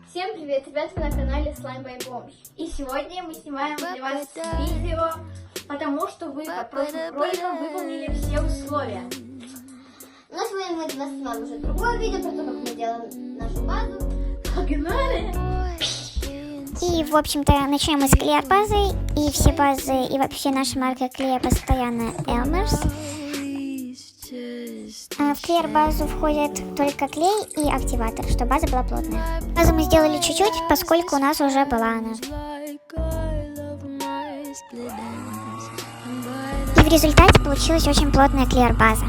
Всем привет, ребята, вы на канале Slime by Bombs. И сегодня мы снимаем для вас видео, потому что вы под прошлым роликом выполнили все условия. Но сегодня мы снимаем уже другое видео про то, как мы делаем нашу базу. Погнали! И, в общем-то, начнем мы с клея базы. И все базы, и вообще наша марка клея постоянно Elmer's. В клеер базу входит только клей и активатор, чтобы база была плотная. Базу мы сделали чуть-чуть, поскольку у нас уже была она. И в результате получилась очень плотная клеер база.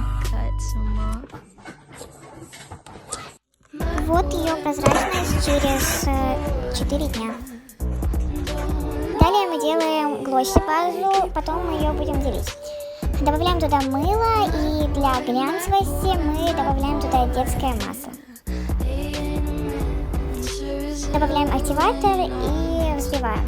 Вот ее прозрачность через 4 дня. Далее мы делаем глосси базу, потом мы ее будем делить. Добавляем туда мыло, и для глянцевости мы добавляем туда детское масло. Добавляем активатор и взбиваем.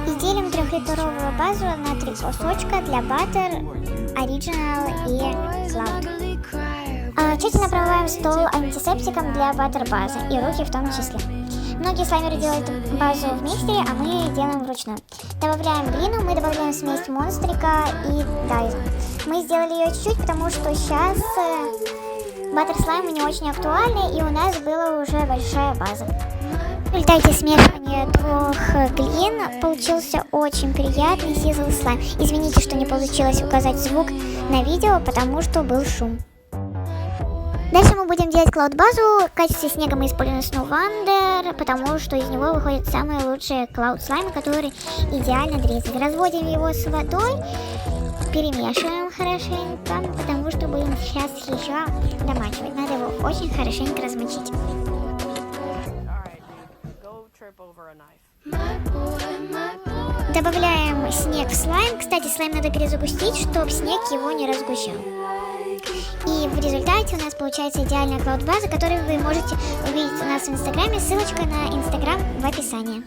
И делим 3-литровую базу на 3 кусочка для Butter, Original и Cloud. Тщательно промываем стол антисептиком для Butter базы и руки в том числе. Многие слаймеры делают базу в миксере, а мы делаем вручную. Добавляем глину, мы добавляем смесь монстрика и дайза. Мы сделали ее чуть-чуть, потому что сейчас Butter слаймы не очень актуальны, и у нас была уже большая база. В результате смешивания 2 глин получился очень приятный сизл слайм. Извините, что не получилось указать звук на видео, потому что был шум. Дальше мы будем делать клауд базу. В качестве снега мы используем Snow Wonder, потому что из него выходят самые лучшие клауд слаймы, которые идеально дрезать. Разводим его с водой, перемешиваем хорошенько, потому что будем сейчас еще домачивать. Надо его очень хорошенько размочить. Добавляем снег в слайм. Кстати, слайм надо перезагустить, чтобы снег его не разгущал. И в результате у нас получается идеальная клауд-база, которую вы можете увидеть у нас в инстаграме. Ссылочка на инстаграм в описании.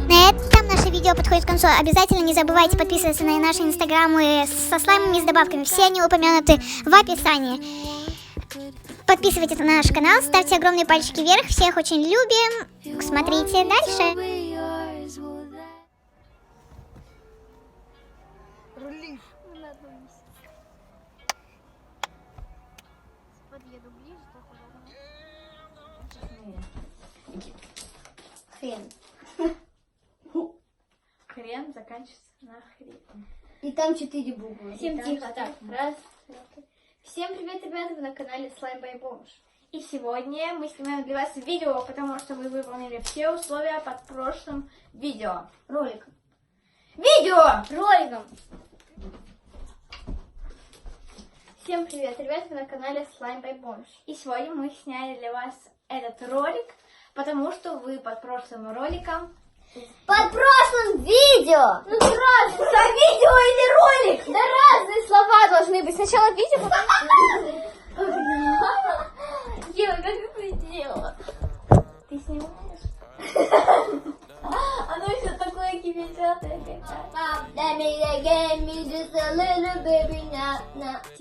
На этом наше видео подходит к концу. Обязательно не забывайте подписываться на наши инстаграмы со слаймами и с добавками. Все они упомянуты в описании. Подписывайтесь на наш канал, ставьте огромные пальчики вверх. Всех очень любим. Смотрите дальше. Подъеду ближе, Хрен. Хрен заканчивается на хрен. И там 4 буквы. Всем тихо, так, раз. Всем привет, ребята, вы на канале Slime by Bombs. И сегодня мы снимаем для вас видео, потому что вы выполнили все условия под прошлым видео. Ролик. Роликом. Всем привет, ребята, вы на канале Slime by Bombs. И сегодня мы сняли для вас этот ролик, потому что вы под прошлым роликом... Под прошлым видео! Ну ты разница, видео или ролик? Да разные слова должны быть. Сначала видео, потом...